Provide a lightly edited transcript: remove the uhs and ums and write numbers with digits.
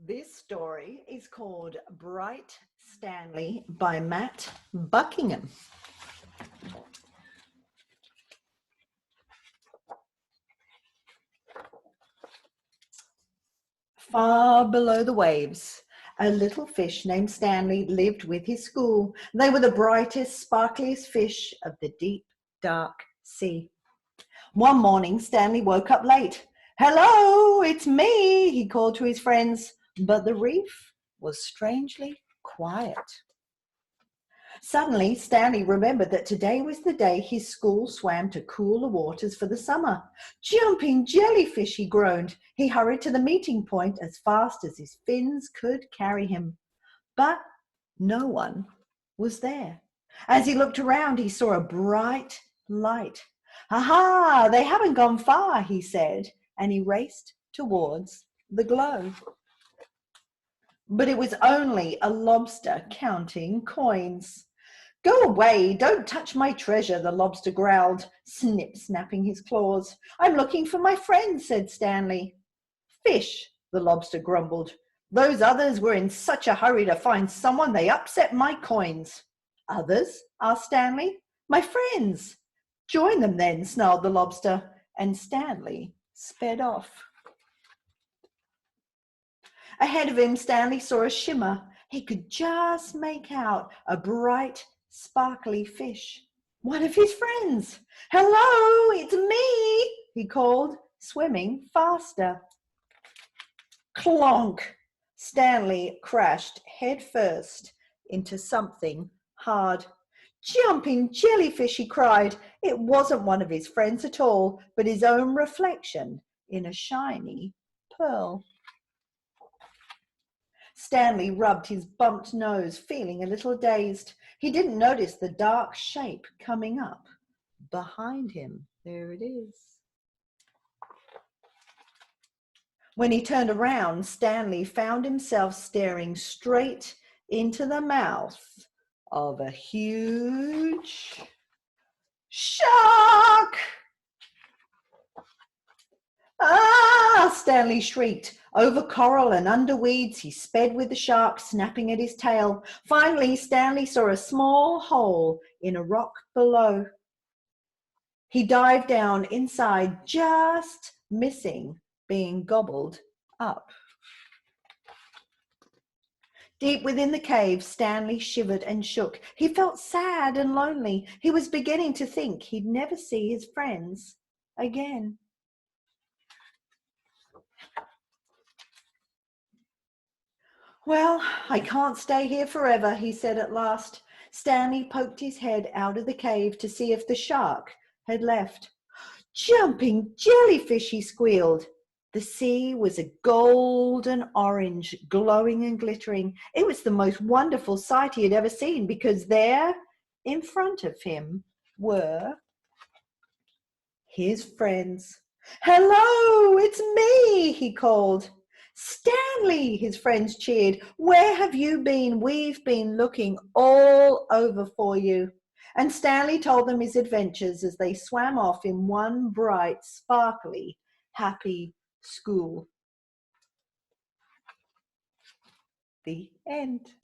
This story is called Bright Stanley by Matt Buckingham. Far below the waves, a little fish named Stanley lived with his school. They were the brightest, sparkliest fish of the deep, dark sea. One morning, Stanley woke up late. "Hello, it's me," he called to his friends, but the reef was strangely quiet. Suddenly, Stanley remembered that today was the day his school swam to cooler waters for the summer. "Jumping jellyfish," he groaned. He hurried to the meeting point as fast as his fins could carry him. But no one was there. As he looked around, he saw a bright light. "Aha, they haven't gone far," he said, and he raced towards the glow. But it was only a lobster counting coins. "Go away, don't touch my treasure," the lobster growled, snapping his claws. "I'm looking for my friends," said Stanley. "Fish," the lobster grumbled. "Those others were in such a hurry to find someone they upset my coins." "Others?" asked Stanley. "My friends." "Join them then," snarled the lobster, and Stanley sped off. Ahead of him, Stanley saw a shimmer. He could just make out a bright, sparkly fish. One of his friends. "Hello, it's me," he called, swimming faster. Clonk! Stanley crashed headfirst into something hard. "Jumping jellyfish," he cried. It wasn't one of his friends at all, but his own reflection in a shiny pearl. Stanley rubbed his bumped nose, feeling a little dazed. He didn't notice the dark shape coming up behind him. There it is. When he turned around, Stanley found himself staring straight into the mouth of a huge shark. "Ah!" Stanley shrieked. Over coral and under weeds, he sped with the shark, snapping at his tail. Finally, Stanley saw a small hole in a rock below. He dived down inside, just missing being gobbled up. Deep within the cave, Stanley shivered and shook. He felt sad and lonely. He was beginning to think he'd never see his friends again. "Well, I can't stay here forever," he said at last. Stanley poked his head out of the cave to see if the shark had left. "Jumping jellyfish," he squealed. The sea was a golden orange, glowing and glittering. It was the most wonderful sight he had ever seen, because there, in front of him, were his friends. "Hello, it's me," he called. "Stanley," his friends cheered. "Where have you been? We've been looking all over for you." And Stanley told them his adventures as they swam off in one bright, sparkly, happy school. The end.